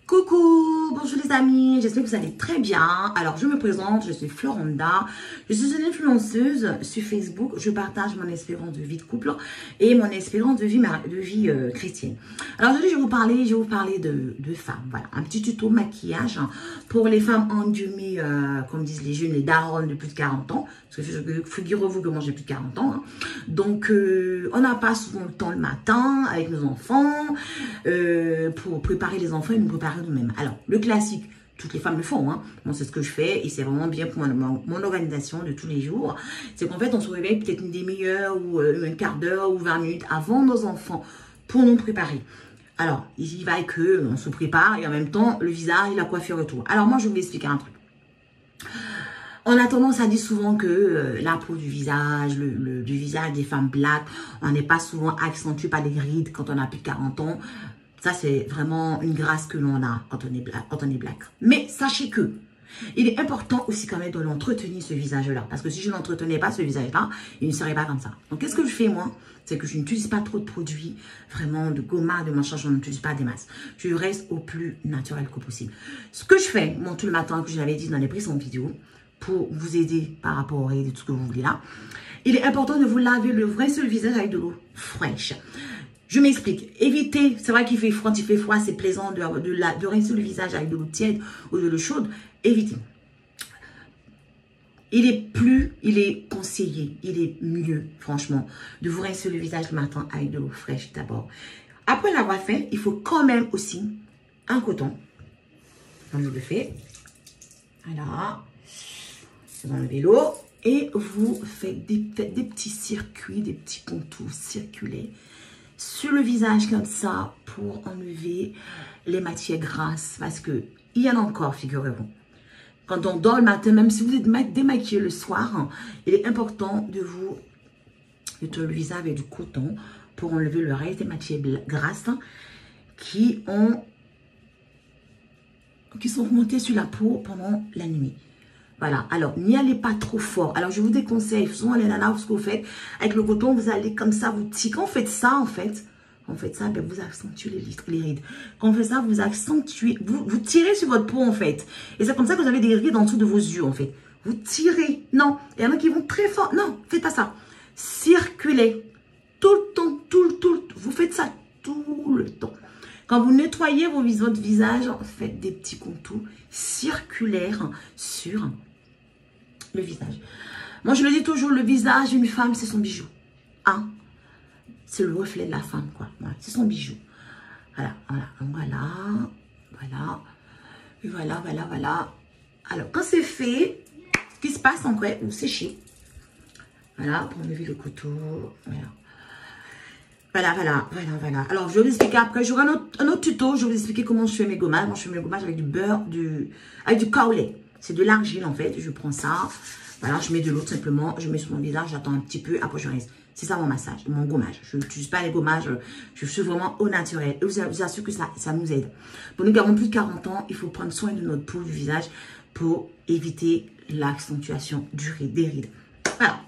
Coucou, bonjour les amis, j'espère que vous allez très bien. Alors je me présente, je suis Floranda, je suis une influenceuse sur Facebook, je partage mon espérance de vie de couple et mon espérance de vie chrétienne. Alors aujourd'hui je vais vous parler de femmes, voilà, un petit tuto maquillage pour les femmes endumées, comme disent les jeunes, les daronnes de plus de 40 ans, parce que figurez-vous que moi j'ai plus de 40 ans, hein. Donc on n'a pas souvent le temps le matin avec nos enfants, pour préparer les enfants et nous préparer nous-mêmes. Alors, le classique, toutes les femmes le font, hein. Moi, c'est ce que je fais et c'est vraiment bien pour mon organisation de tous les jours. C'est qu'en fait, on se réveille peut-être une demi-heure ou un quart d'heure ou 20 minutes avant nos enfants pour nous préparer. Alors, il va que on se prépare et en même temps, le visage et la coiffure et tout. Alors, moi, je vais vous expliquer un truc. On a tendance à dire souvent que la peau du visage, du visage des femmes black, on n'est pas souvent accentué par les rides quand on a plus de 40 ans. Ça, c'est vraiment une grâce que l'on a quand on est black. Mais sachez que il est important aussi quand même de l'entretenir, ce visage-là. Parce que si je n'entretenais pas ce visage-là, il ne serait pas comme ça. Donc, qu'est-ce que je fais, moi? C'est que je n'utilise pas trop de produits, vraiment de gommage, de machin, je n'utilise pas des masses. Je reste au plus naturel que possible. Ce que je fais, moi, tout le matin, que je l'avais dit dans les précédentes vidéos, pour vous aider par rapport aux rides et tout ce que vous voulez là, il est important de vous laver le vrai seul visage avec de l'eau fraîche. Je m'explique. Évitez, c'est vrai qu'il fait froid, c'est plaisant de rincer le visage avec de l'eau tiède ou de l'eau chaude. Évitez. Il est conseillé, il est mieux, franchement, de vous rincer le visage le matin avec de l'eau fraîche d'abord. Après l'avoir fait, il faut quand même aussi un coton. Comme je le fais. Voilà. Vous enlevez l'eau et vous faites des petits circuits, des petits contours circulaires sur le visage comme ça pour enlever les matières grasses, parce que il y en a encore, figurez-vous. Quand on dort le matin, même si vous êtes démaquillé le soir, il est important de vous nettoyer le visage avec du coton pour enlever le reste des matières grasses qui sont remontées sur la peau pendant la nuit. Voilà, alors n'y allez pas trop fort. Alors je vous déconseille, souvent les nanas, ce que vous faites avec le coton, vous allez comme ça, vous tirez. Quand vous faites ça, ben, vous accentuez les rides. Quand vous faites ça, vous accentuez, vous tirez sur votre peau en fait. Et c'est comme ça que vous avez des rides en dessous de vos yeux en fait. Vous tirez, non, il y en a qui vont très fort, non, faites pas ça. Circulez, tout le temps, vous faites ça tout le temps. Quand vous nettoyez votre visage, faites des petits contours circulaires sur le visage. Moi, je le dis toujours, le visage d'une femme, c'est son bijou. Hein? C'est le reflet de la femme, quoi. Voilà, c'est son bijou. Voilà. Alors, quand c'est fait, ce qui se passe en quoi? Vous séchez. Voilà, pour enlever le couteau. Voilà. Alors, je vais vous expliquer après. J'aurai un autre tuto. Je vais vous expliquer comment je fais mes gommages. Moi, je fais mes gommages avec du beurre, avec du kaolé. C'est de l'argile, en fait. Je prends ça. Voilà, je mets de l'eau tout simplement. Je mets sur mon visage. J'attends un petit peu. Après, je reste. C'est ça mon massage, mon gommage. Je n'utilise pas les gommages. Je suis vraiment au naturel. Et vous assure que ça nous aide. Pour nous qui avons plus de 40 ans, il faut prendre soin de notre peau, du visage, pour éviter l'accentuation des rides. Voilà.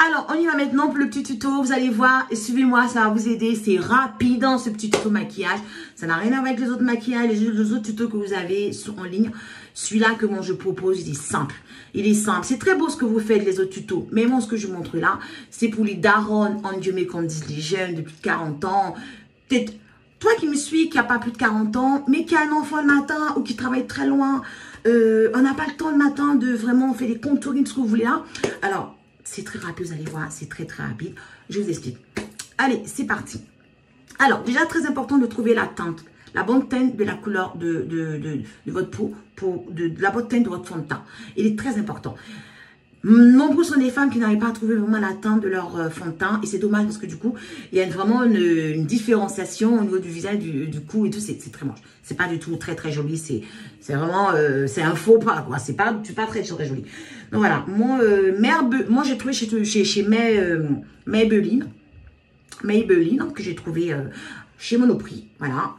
Alors, on y va maintenant pour le petit tuto. Vous allez voir, suivez-moi, ça va vous aider. C'est rapide, hein, ce petit tuto maquillage. Ça n'a rien à voir avec les autres maquillages, les autres tutos que vous avez en ligne. Celui-là que moi je propose, il est simple. Il est simple. C'est très beau ce que vous faites, les autres tutos. Mais moi, ce que je montre là, c'est pour les darons, endumés, comme disent les jeunes de plus de 40 ans. Peut-être toi qui me suis, qui n'a pas plus de 40 ans, mais qui a un enfant le matin ou qui travaille très loin. On n'a pas le temps le matin de vraiment faire des contouring, ce que vous voulez là. Alors, c'est très rapide, vous allez voir, c'est très rapide. Je vous explique. Allez, c'est parti. Alors, déjà, très important de trouver la teinte, la bonne teinte de la couleur de votre peau, de la bonne teinte de votre fond de teint. Il est très important. Nombreux sont les femmes qui n'arrivent pas à trouver vraiment la teinte de leur fond de teint. Et c'est dommage parce que du coup, il y a vraiment une différenciation au niveau du visage, du cou et tout. C'est très moche. C'est pas du tout très joli. C'est vraiment, c'est un faux pas, quoi. C'est pas très joli. Donc voilà. Moi j'ai trouvé chez Maybelline, que j'ai trouvé chez Monoprix. Voilà.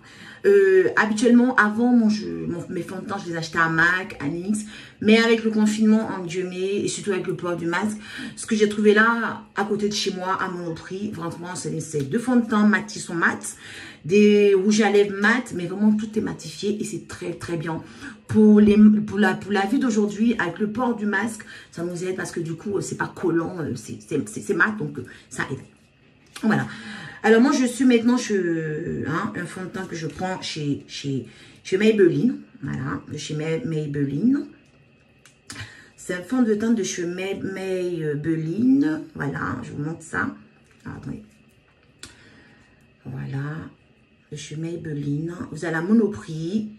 Habituellement, avant, mes fonds de teint, je les achetais à MAC, à NYX. Mais avec le confinement enduré et surtout avec le port du masque, ce que j'ai trouvé là, à côté de chez moi, à Monoprix, franchement, c'est deux fonds de teint mat qui sont mat, des rouges à lèvres mat, mais vraiment tout est matifié et c'est très très bien. Pour la vie d'aujourd'hui, avec le port du masque, ça nous aide parce que du coup, c'est pas collant, c'est mat, donc ça aide. Voilà. Alors moi, je suis maintenant un fond de teint que je prends chez Maybelline. Voilà, de chez Maybelline. C'est un fond de teint de chez Maybelline. Voilà, je vous montre ça. Ah, attendez. Voilà, de chez Maybelline. Vous avez la Monoprix.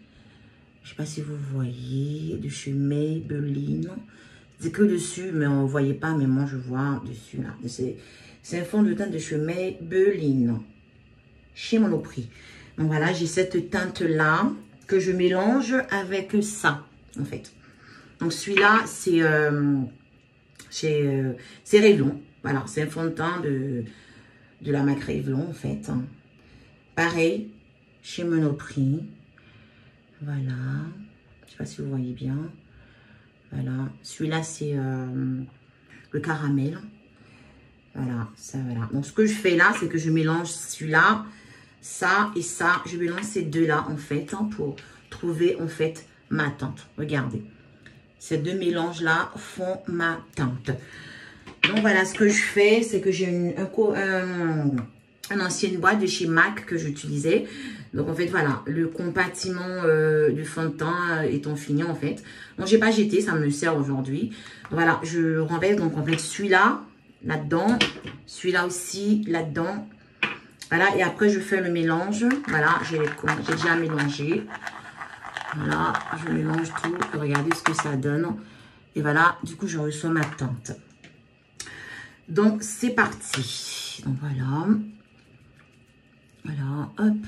Je ne sais pas si vous voyez, de chez Maybelline. C'est que dessus, mais on ne voyait pas, mais moi je vois dessus. Là. C'est un fond de teint de chez Maybelline. Chez Monoprix. Donc voilà, j'ai cette teinte-là que je mélange avec ça, en fait. Donc celui-là, c'est Revlon. Voilà, c'est un fond de teint de la marque Revlon, en fait. Pareil, chez Monoprix. Voilà. Je ne sais pas si vous voyez bien. Voilà. Celui-là, c'est le caramel. Voilà, ça, voilà. Donc, ce que je fais là, c'est que je mélange celui-là, ça et ça. Je mélange ces deux-là, en fait, pour trouver, en fait, ma teinte. Regardez. Ces deux mélanges-là font ma teinte. Donc, voilà, ce que je fais, c'est que j'ai une ancienne boîte de chez MAC que j'utilisais. Donc, en fait, voilà, le compartiment du fond de teint étant fini, en fait. Donc, j'ai pas jeté, ça me sert aujourd'hui. Voilà, je renverse donc, en fait, celui-là, là-dedans. Celui-là aussi, là-dedans. Voilà, et après, je fais le mélange. Voilà, j'ai déjà mélangé. Voilà, je mélange tout. Regardez ce que ça donne. Et voilà, du coup, je reçois ma teinte. Donc, c'est parti. Donc, voilà. Voilà, hop.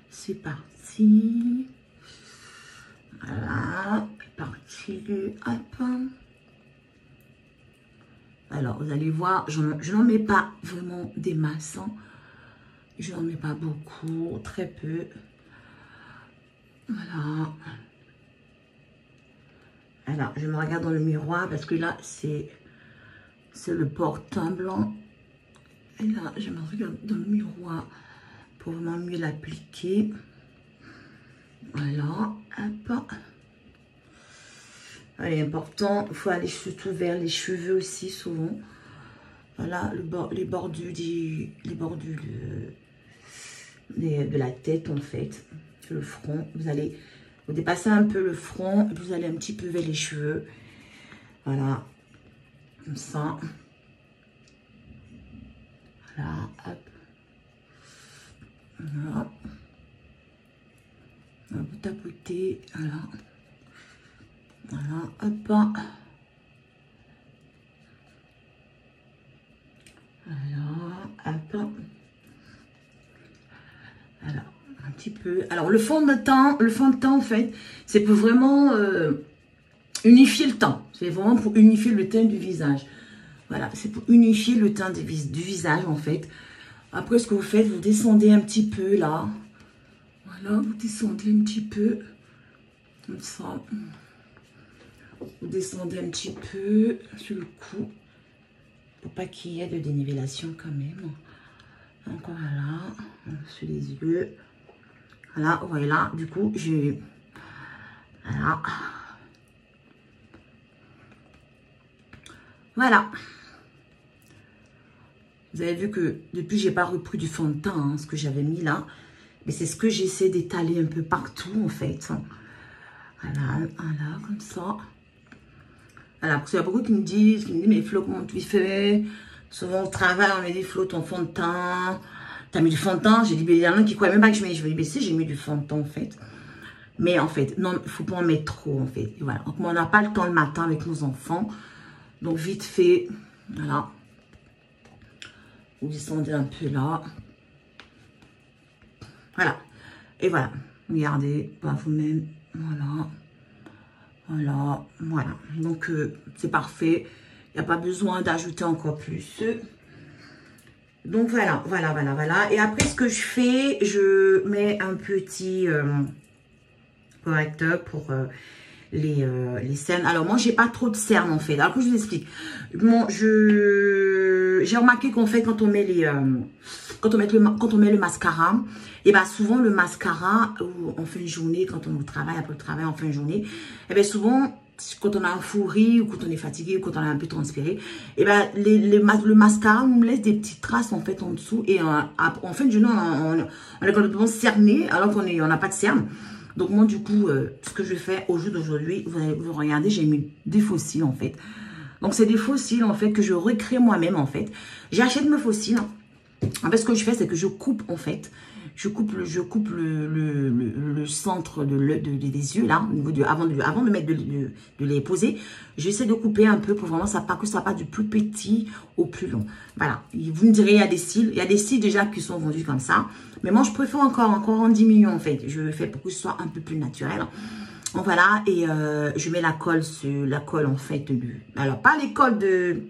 C'est parti. Voilà, parti. Hop. Alors, vous allez voir, je n'en mets pas vraiment des masses. Hein. Je n'en mets pas beaucoup, très peu. Voilà. Alors, je me regarde dans le miroir parce que là, c'est le port-teint blanc. Et là, je me regarde dans le miroir pour vraiment mieux l'appliquer. Voilà. Hop. Il est important, il faut aller surtout vers les cheveux aussi, souvent. Voilà, les bordures de la tête, en fait. Le front. Vous dépassez un peu le front, et vous allez un petit peu vers les cheveux. Voilà. Comme ça. Voilà, hop. Voilà. Vous tapotez, voilà. Voilà, hop. Voilà, hop. Alors, un petit peu. Alors, le fond de teint, en fait, c'est pour vraiment unifier le teint. C'est vraiment pour unifier le teint du visage. Voilà, c'est pour unifier le teint du visage, en fait. Après, ce que vous faites, vous descendez un petit peu, là. Voilà, vous descendez un petit peu. Comme ça. Vous descendez un petit peu sur le cou. Pour pas qu'il y ait de dénivellation, quand même. Donc, voilà. Sur les yeux. Voilà, voilà. Du coup, j'ai... Voilà. Voilà. Vous avez vu que depuis, j'ai pas repris du fond de teint, hein, ce que j'avais mis là. Mais c'est ce que j'essaie d'étaler un peu partout, en fait. Voilà, voilà, comme ça. Voilà, parce qu'il y a beaucoup qui me disent, mais Flo, comment tu fais? Souvent, au travail, on met des Flo, ton fond de teint. T'as mis du fond de teint? J'ai dit, mais il y en a qui croient même pas que je mets. Je me dis, si, j'ai mis du fond de teint, en fait. Mais en fait, non, il ne faut pas en mettre trop, en fait. Et voilà. Donc, on n'a pas le temps le matin avec nos enfants. Donc, vite fait, voilà. Vous descendez un peu là. Voilà. Et voilà. Regardez, par vous-même. Voilà. Voilà. Voilà. Donc, c'est parfait. Il n'y a pas besoin d'ajouter encore plus. Donc, voilà. Voilà, voilà, voilà. Et après, ce que je fais, je mets un petit correcteur pour les cernes. Alors, moi, j'ai pas trop de cernes, en fait. Alors, que je vous explique. Bon, j'ai remarqué qu'en fait, quand on met quand on met le mascara, et ben souvent le mascara, en fin de journée, quand on travaille, après le travail, en fin de journée, et ben souvent, quand on a un fou rire, ou quand on est fatigué, ou quand on est un peu transpiré, et ben le mascara nous laisse des petites traces en fait en dessous, et en fin de journée, on est complètement cerné, alors qu'on n'a pas de cerne. Donc moi du coup, ce que je fais au jour d'aujourd'hui, vous regardez, j'ai mis des faux cils en fait. Donc c'est des faux cils en fait que je recrée moi-même en fait. J'achète mes faux cils. En fait, ce que je fais, c'est que je coupe en fait. Je coupe le centre des yeux là, au niveau avant de mettre de les poser. J'essaie de couper un peu pour vraiment que ça passe du plus petit au plus long. Voilà. Vous me direz, il y a des cils. Il y a des cils déjà qui sont vendus comme ça. Mais moi, je préfère encore en diminuant en fait. Je fais pour que ce soit un peu plus naturel. Donc voilà, et je mets la colle en fait. Alors, pas les cols de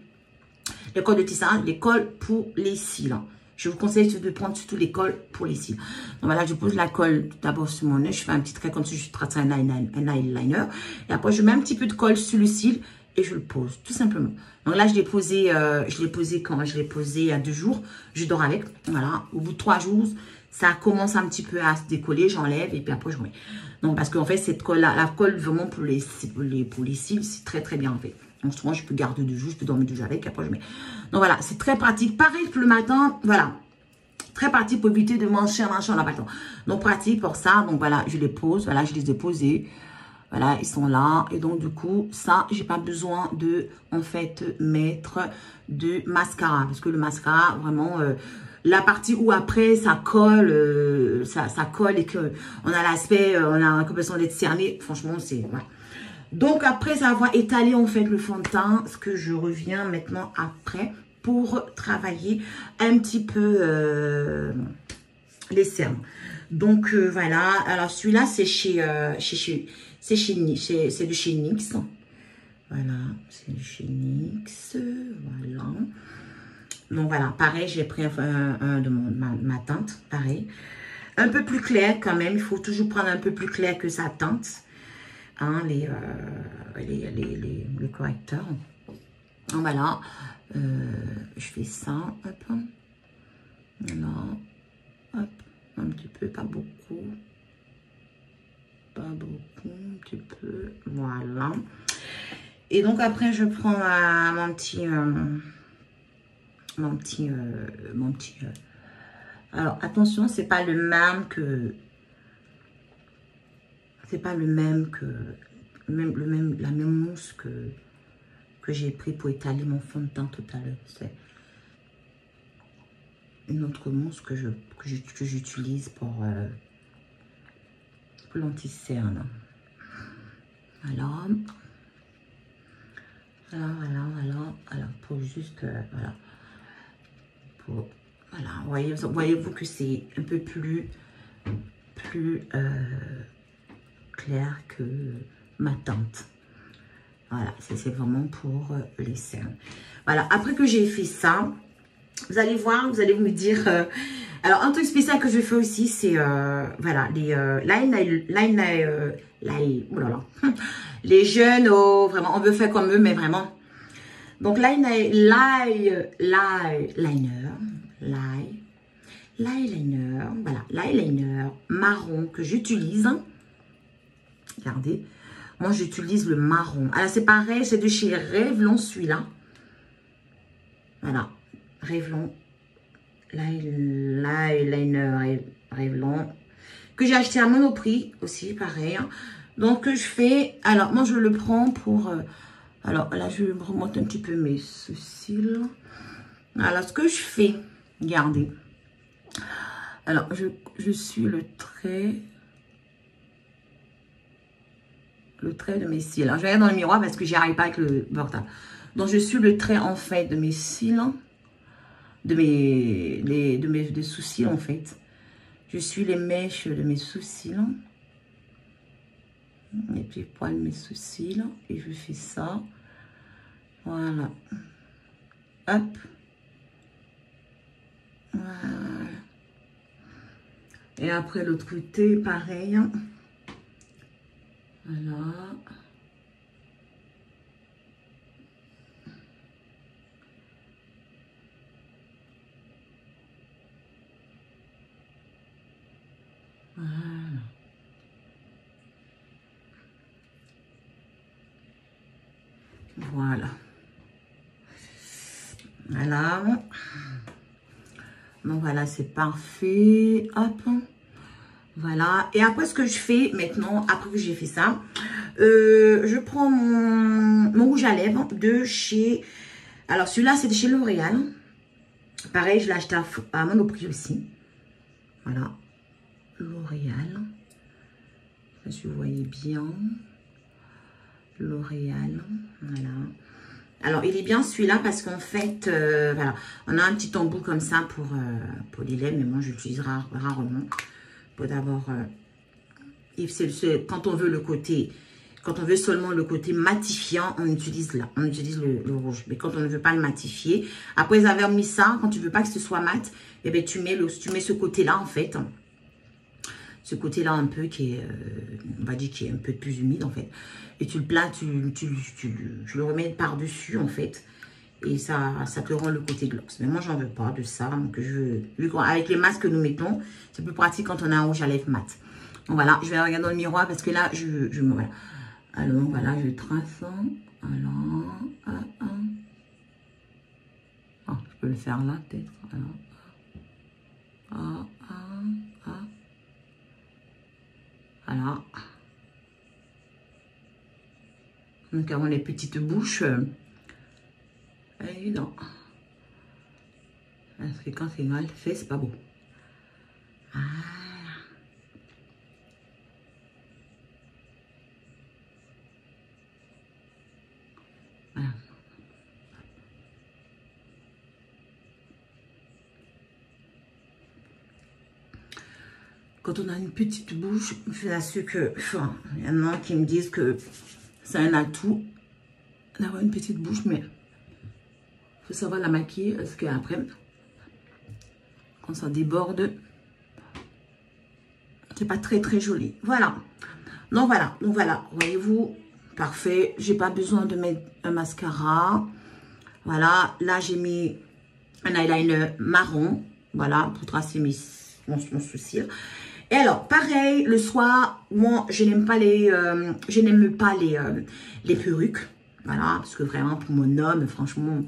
tissage, les cols pour les cils. Je vous conseille de prendre surtout les cols pour les cils. Donc voilà, je pose la colle d'abord sur mon œil. Je fais un petit trait comme si je traçais un eyeliner. Et après, je mets un petit peu de colle sur le cil et je le pose, tout simplement. Donc là, je l'ai posé quand je l'ai posé il y a 2 jours. Je dors avec. Voilà, au bout de 3 jours, ça commence un petit peu à se décoller. J'enlève et puis après, je remets. Donc, parce qu'en fait, cette colle-là, la colle vraiment pour les cils, c'est très, très bien en fait. Donc, souvent, je peux garder 2 jours, je peux dormir 2 jours avec, après, je mets. Donc, voilà, c'est très pratique. Pareil pour le matin, voilà. Très pratique pour éviter de manger, on n'a pas le temps. Donc, pratique pour ça. Donc, voilà, je les pose. Voilà, je les ai posés. Voilà, ils sont là. Et donc, du coup, ça, j'ai pas besoin de, en fait, mettre de mascara. Parce que le mascara, vraiment... la partie où après ça colle, ça colle et que on a l'aspect, on a l'impression d'être cerné. Franchement, c'est voilà. Donc après avoir étalé en fait le fond de teint, ce que je reviens maintenant après pour travailler un petit peu les cernes. Donc voilà. Alors celui-là c'est c'est de chez NYX. Voilà, c'est de chez NYX. Voilà. Donc voilà, pareil, j'ai pris un de ma teinte, pareil. Un peu plus clair quand même, il faut toujours prendre un peu plus clair que sa teinte. Hein, les correcteurs. Donc voilà, je fais ça, hop. Voilà, hop, un petit peu, pas beaucoup. Pas beaucoup, un petit peu, voilà. Et donc après, je prends mon petit alors attention, c'est pas le même que la même mousse que j'ai pris pour étaler mon fond de teint tout à l'heure. C'est une autre mousse que j'utilise pour l'anti-cerne. Alors pour juste voilà. Voilà, voyez-vous que c'est un peu plus clair que ma teinte. Voilà, c'est vraiment pour les cernes. Voilà, après que j'ai fait ça, vous allez voir, vous allez me dire... alors, un truc spécial que je fais aussi, c'est voilà, les jeunes, oh, vraiment, on veut faire comme eux, mais vraiment. Donc, l'eyeliner, voilà, l'eyeliner marron que j'utilise. Regardez, moi j'utilise le marron. Alors c'est pareil, c'est de chez Revlon celui-là. Voilà, Revlon, l'eyeliner Revlon, que j'ai acheté à Monoprix aussi, pareil. Donc je fais, alors moi je le prends pour, alors là je remonte un petit peu mes cils. Alors ce que je fais, regardez. Alors, je suis le trait de mes cils. Alors, je vais aller dans le miroir parce que j'y arrive pas avec le portable. Donc, je suis le trait, en fait, de mes cils, des sous-cils, en fait. Je suis les mèches de mes sous-cils. Et puis, je pointe mes sous-cils et je fais ça. Voilà. Hop. Voilà. Et après, l'autre côté, pareil. Voilà. Voilà. Voilà. Donc voilà, c'est parfait. Hop. Voilà. Et après, ce que je fais maintenant, après que j'ai fait ça, je prends mon rouge à lèvres de chez... Alors, celui-là, c'est de chez L'Oréal. Pareil, je l'ai acheté à Monoprix aussi. Voilà. L'Oréal. Je sais pas si vous voyez bien. L'Oréal. Voilà. Alors, il est bien celui-là parce qu'en fait, voilà, on a un petit embout comme ça pour les lèvres, mais moi, j'utilise rarement. Pour d'abord, quand on veut le côté, quand on veut seulement le côté matifiant, on utilise là, on utilise le rouge. Mais quand on ne veut pas le matifier, après ils avaient mis ça, quand tu veux pas que ce soit mat, eh bien, tu mets ce côté-là en fait. Ce côté-là un peu qui est, on va dire qui est un peu plus humide en fait. Et tu le places, tu le remets par-dessus en fait. Et ça te rend le côté gloss. Mais moi, j'en veux pas de ça. Donc, avec les masques que nous mettons, c'est plus pratique quand on a un rouge à lèvres mat. Donc, voilà. Je vais regarder dans le miroir parce que là, voilà. Alors, voilà, je trace. Alors, oh, je peux le faire là, peut-être. Alors, voilà. Donc, avant les petites bouches. Évident. Parce que quand c'est mal fait, c'est pas beau. Voilà. Voilà. Quand on a une petite bouche, je l'assure que, enfin, il y en a qui me disent que c'est un atout d'avoir une petite bouche, mais il faut savoir la maquiller parce qu'après, quand ça déborde, c'est pas très très joli. Voilà. Donc voilà, voyez-vous, parfait. J'ai pas besoin de mettre un mascara. Voilà, là j'ai mis un eyeliner marron, voilà, pour tracer mon sourcil. Et alors, pareil, le soir, moi, je n'aime pas les perruques. Voilà, parce que vraiment, pour mon homme, franchement,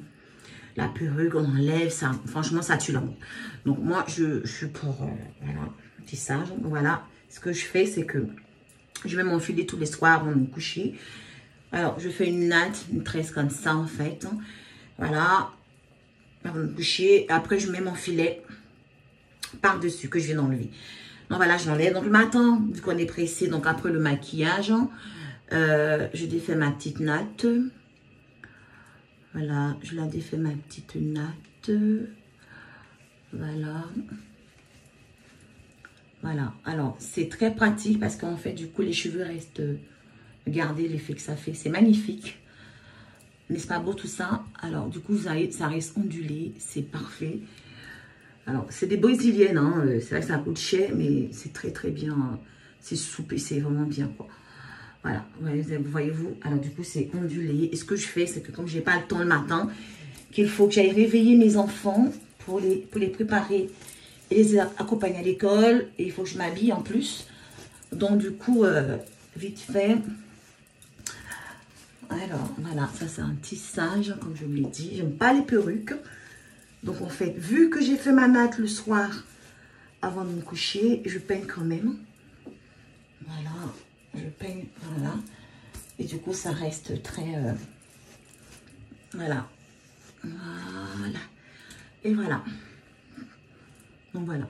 la perruque, on enlève ça. Franchement, ça tue l'amour. Donc, moi, je suis pour, voilà, petit sage. Voilà, ce que je fais, c'est que je vais m'enfiler tous les soirs avant de me coucher. Alors, je fais une natte, une tresse comme ça, en fait. Voilà, avant de me coucher. Après, je mets mon filet par-dessus que je viens d'enlever. Donc voilà, je l'enlève. Donc le matin, vu qu'on est pressé, donc après le maquillage, je défais ma petite natte. Voilà, je la défais ma petite natte. Voilà. Voilà. Alors, c'est très pratique parce qu'en fait, du coup, les cheveux restent... Regardez l'effet que ça fait. C'est magnifique. N'est-ce pas beau tout ça? Alors, du coup, ça reste ondulé. C'est parfait. Alors, c'est des brésiliennes, hein. C'est vrai que ça coûte cher, mais c'est très très bien. C'est souple, c'est vraiment bien, quoi. Voilà, voyez-vous. Alors, du coup, c'est ondulé. Et ce que je fais, c'est que comme j'ai pas le temps le matin, qu'il faut que j'aille réveiller mes enfants pour les préparer et les accompagner à l'école. Et il faut que je m'habille en plus. Donc, du coup, vite fait. Alors, voilà, ça c'est un tissage, comme je vous l'ai dit. J'aime pas les perruques. Donc, en fait, vu que j'ai fait ma natte le soir avant de me coucher, je peigne quand même. Voilà, je peigne, voilà. Et du coup, ça reste très... voilà. Voilà. Et voilà. Donc, voilà.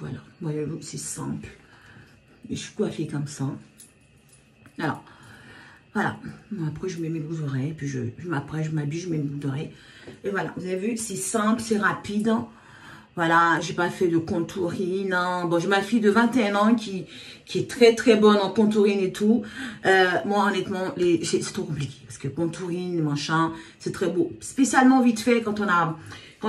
Voilà. Voyez-vous, c'est simple. Et je suis coiffée comme ça. Alors, voilà. Après, je mets mes boucles d'oreilles. Puis, après, je m'habille, je mets mes boucles d'oreilles. Et voilà. Vous avez vu, c'est simple, c'est rapide. Voilà. J'ai pas fait de contouring. Non. Bon, j'ai ma fille de 21 ans qui est très, très bonne en contouring et tout. Moi, honnêtement, c'est trop compliqué. Parce que contouring, machin, c'est très beau. Spécialement vite fait quand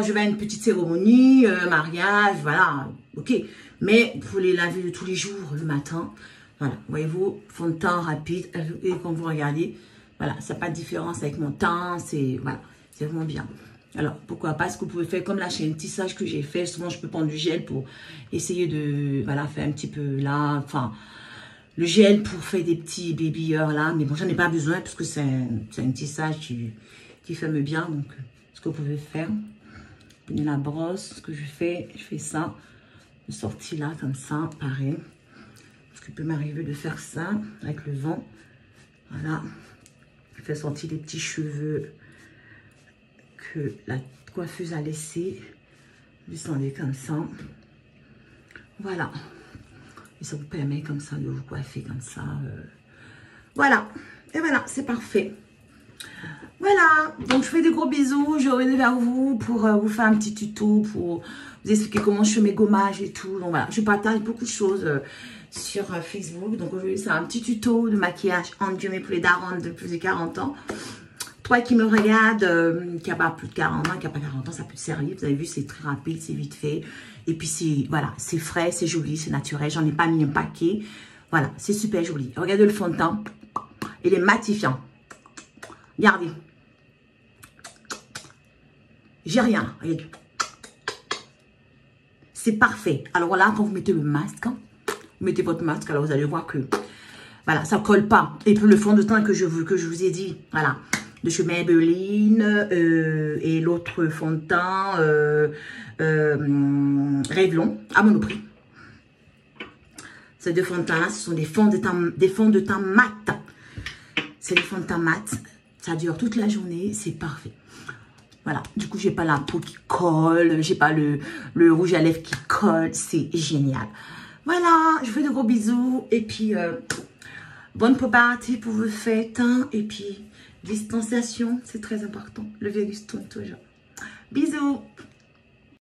je vais à une petite cérémonie, mariage, voilà. Ok. Mais pour les laver de tous les jours, le matin... Voilà, voyez-vous, fond de teint rapide, et quand vous regardez, voilà, ça n'a pas de différence avec mon teint, c'est voilà, c'est vraiment bien. Alors, pourquoi pas, ce que vous pouvez faire comme là, chez un tissage que j'ai fait. Souvent, je peux prendre du gel pour essayer de, voilà, faire un petit peu là, enfin, le gel pour faire des petits baby hairs là. Mais bon, j'en ai pas besoin parce que c'est un tissage qui ferme bien. Donc, ce que vous pouvez faire, prenez la brosse, ce que je fais ça, de sortie là, comme ça, pareil. Parce qu'il peut m'arriver de faire ça avec le vent. Voilà. Je fais sortir les petits cheveux que la coiffeuse a laissé. Descendez comme ça. Voilà. Et ça vous permet comme ça de vous coiffer comme ça. Voilà. Et voilà, c'est parfait. Voilà. Donc, je fais des gros bisous. Je reviens vers vous pour vous faire un petit tuto, pour vous expliquer comment je fais mes gommages et tout. Donc, voilà. Je partage beaucoup de choses sur Facebook. Donc, aujourd'hui, c'est un petit tuto de maquillage endiumé pour les darons de plus de 40 ans. Toi qui me regarde, qui n'a pas plus de 40 ans, qui n'a pas 40 ans, ça peut te servir. Vous avez vu, c'est très rapide, c'est vite fait. Et puis, c'est voilà, c'est frais, c'est joli, c'est naturel. J'en ai pas mis un paquet. Voilà, c'est super joli. Regardez le fond de teint. Il est matifiant. Regardez. J'ai rien. Regardez. C'est parfait. Alors là, quand vous mettez le masque, vous mettez votre masque, alors vous allez voir que voilà, ça colle pas. Et puis le fond de teint que je vous ai dit, voilà. De chez Maybelline et l'autre fond de teint Revlon à Monoprix. Ces deux fonds de teint là, ce sont des fonds de teint mat. C'est des fonds de teint mat. Ça dure toute la journée, c'est parfait. Voilà, du coup, j'ai pas la peau qui colle, j'ai pas le rouge à lèvres qui colle, c'est génial. Voilà, je vous fais de gros bisous et puis bonne préparation pour vos fêtes et puis distanciation, c'est très important. Le virus tourne toujours. Bisous.